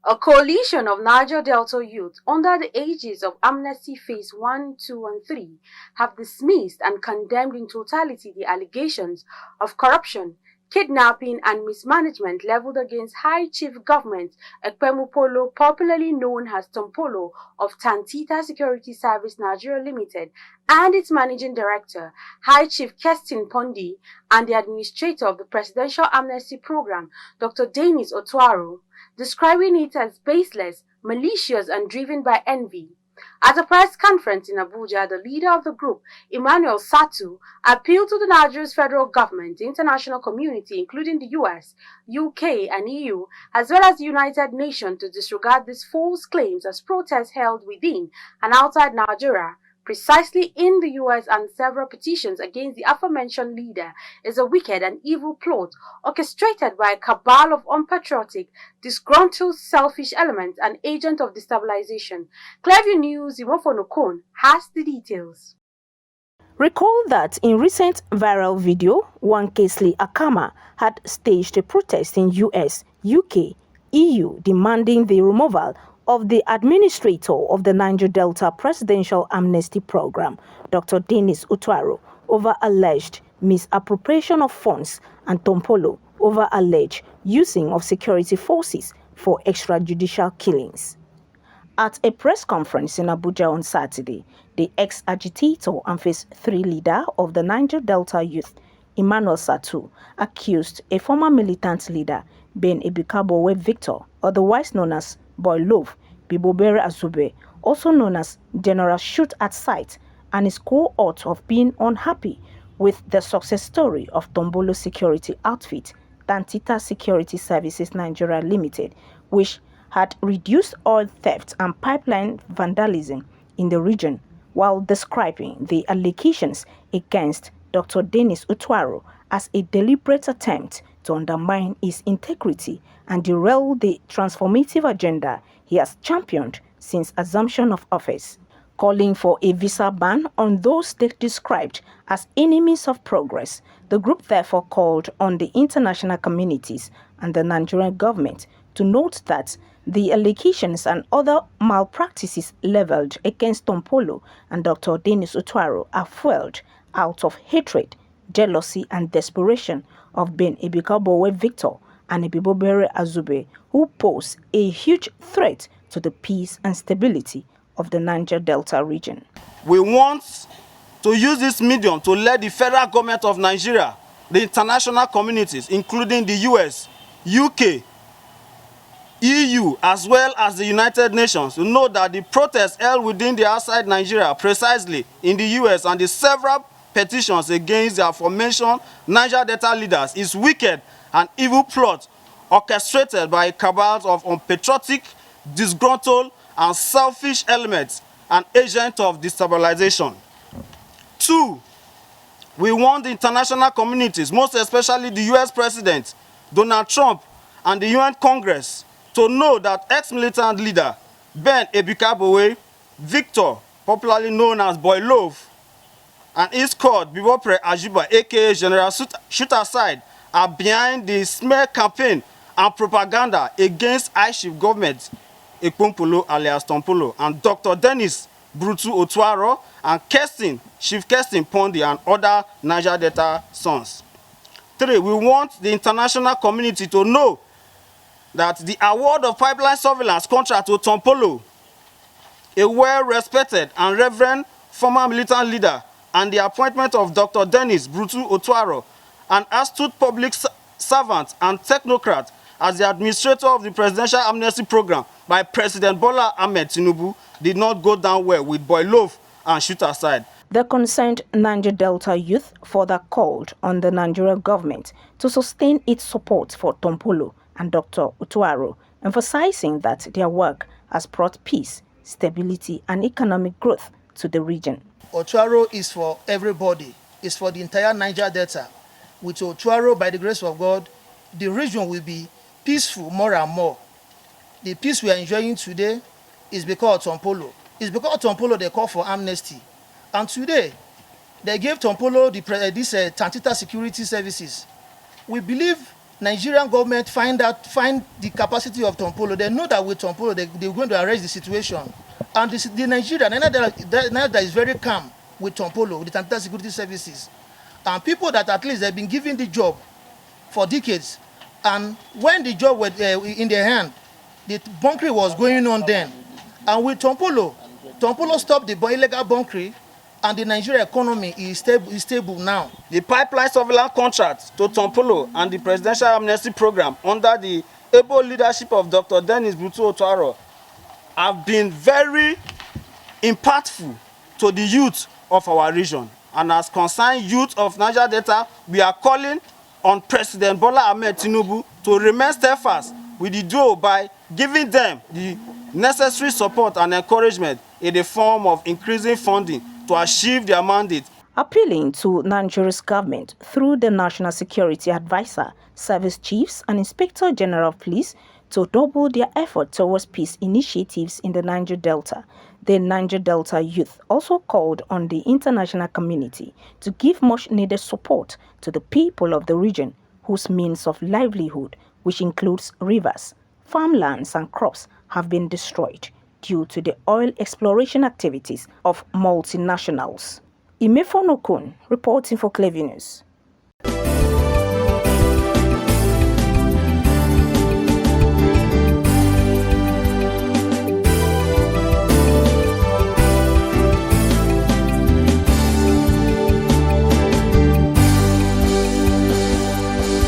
A coalition of Niger Delta youth under the aegis of Amnesty Phase 1, 2 and 3 have dismissed and condemned in totality the allegations of corruption, kidnapping and mismanagement leveled against High Chief Government Ekpemupolo, popularly known as Tompolo of Tantita Security Service Nigeria Limited, and its Managing Director, High Chief Kestin Pondi, and the Administrator of the Presidential Amnesty Program, Dr. Denis Otuaro, describing it as baseless, malicious and driven by envy. At a press conference in Abuja, the leader of the group, Emmanuel Satu, appealed to the Nigerian federal government, the international community, including the US, UK and EU, as well as the United Nations, to disregard these false claims as protests held within and outside Nigeria, precisely in the US, and several petitions against the aforementioned leader is a wicked and evil plot orchestrated by a cabal of unpatriotic, disgruntled, selfish elements and agents of destabilization. Clearview News, Imofonokon, has the details. Recall that in recent viral video, one Kingsley Akama had staged a protest in US, UK, EU demanding the removal of the administrator of the Niger Delta Presidential Amnesty Program, Dr. Denis Otuaro, over alleged misappropriation of funds, and Tompolo over alleged using of security forces for extrajudicial killings. At a press conference in Abuja on Saturday, the ex-agitator and Phase 3 leader of the Niger Delta Youth, Emmanuel Satu, accused a former militant leader, Ben Ebikabowe Victor, otherwise known as Boy Love, Bibobere Azube, also known as General Shoot at Sight, and his cohort of being unhappy with the success story of Tompolo security outfit, Tantita Security Services Nigeria Limited, which had reduced oil theft and pipeline vandalism in the region, while describing the allegations against Dr. Denis Otuaro as a deliberate attempt to undermine his integrity and derail the transformative agenda he has championed since assumption of office, calling for a visa ban on those they described as enemies of progress. The group therefore called on the international communities and the Nigerian government to note that the allegations and other malpractices leveled against Tompolo and Dr. Denis Otuaro are fueled out of hatred, jealousy and desperation of Ben Ebikabowe Victor and Ebibobere Azube, who pose a huge threat to the peace and stability of the Niger Delta region. We want to use this medium to let the federal government of Nigeria, the international communities, including the US, UK, EU, as well as the United Nations, to know that the protests held within the outside Nigeria, precisely in the US, and the several petitions against the aforementioned Niger Delta leaders is wicked and evil plot orchestrated by a cabal of unpatriotic, disgruntled and selfish elements and agents of destabilization. 2, we want the international communities, most especially the US President, Donald Trump, and the UN Congress, to know that ex-militant leader Ben Ebikabowe Victor, popularly known as Boy Love, and his court, Bibopre Ajiba, aka General Shoot Aside, are behind the smear campaign and propaganda against High Chief Government Ekpemupolo alias Tompolo and Dr. Denis Brutu Otuaro and Chief Kestin Pondi and other Niger Delta sons. 3, we want the international community to know that the award of pipeline surveillance contract to Tompolo, a well-respected and reverend former militant leader, and the appointment of Dr. Denis Brutu Otuaro, an astute public servant and technocrat, as the administrator of the Presidential Amnesty Program by President Bola Ahmed Tinubu, did not go down well with Boy Love and Shoot Aside. The concerned Niger Delta youth further called on the Nigerian government to sustain its support for Tompolo and Dr. Otuaro, emphasizing that their work has brought peace, stability and economic growth to the region. Otuaro is for everybody. It's for the entire Niger Delta. With Otuaro, by the grace of God, the region will be peaceful more and more. The peace we are enjoying today is because of Tompolo. It's because of Tompolo they call for amnesty. And today, they gave Tompolo this Tantita Security Services. We believe Nigerian government find the capacity of Tompolo. They know that with Tompolo, they're going to arrest the situation. And the Nigeria that is very calm with Tompolo, with the Anti Security Services, and people that at least they've been given the job for decades. And when the job was in their hand, the bunkering was going on then. And with Tompolo stopped the illegal bunkering, and the Nigerian economy is stable now. The pipeline surveillance contract to Tompolo and the presidential amnesty program under the able leadership of Dr. Dennis Butu Otuaro have been very impactful to the youth of our region. And as concerned youth of Niger Delta, we are calling on President Bola Ahmed Tinubu to remain steadfast with the duo by giving them the necessary support and encouragement in the form of increasing funding to achieve their mandate. Appealing to Nigeria's government through the National Security Advisor, Service Chiefs and Inspector General of Police to double their effort towards peace initiatives in the Niger Delta. The Niger Delta youth also called on the international community to give much needed support to the people of the region whose means of livelihood, which includes rivers, farmlands and crops, have been destroyed due to the oil exploration activities of multinationals. Imefonokun reporting for Clever News.